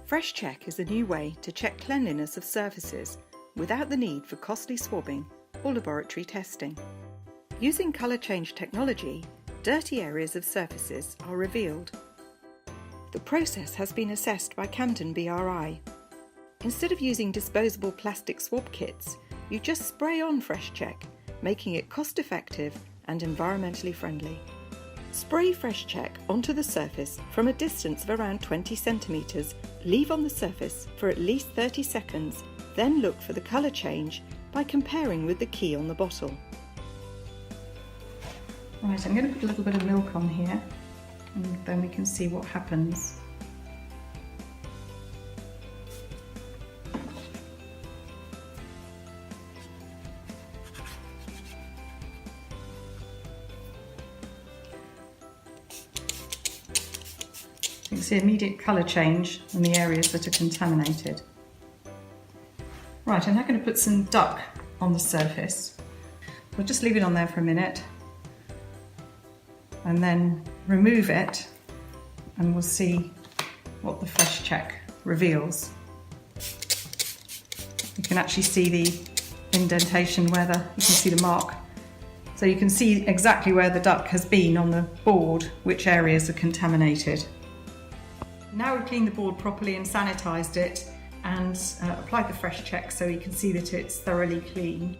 FreshCheck is a new way to check cleanliness of surfaces without the need for costly swabbing or laboratory testing. Using colour change technology, dirty areas of surfaces are revealed. The process has been assessed by Camden BRI. Instead of using disposable plastic swab kits, you just spray on FreshCheck, making it cost-effective and environmentally friendly. Spray FreshCheck onto the surface from a distance of around 20 centimetres, leave on the surface for at least 30 seconds, then look for the colour change by comparing with the key on the bottle. Right, I'm going to put a little bit of milk on here and then we can see what happens. You can see immediate colour change in the areas that are contaminated. Right, I'm now going to put some duck on the surface. We'll just leave it on there for a minute and then remove it and we'll see what the FreshCheck reveals. You can actually see the indentation where you can see the mark. So you can see exactly where the duck has been on the board, which areas are contaminated. Now we've cleaned the board properly and sanitised it and applied the FreshCheck so you can see that it's thoroughly clean.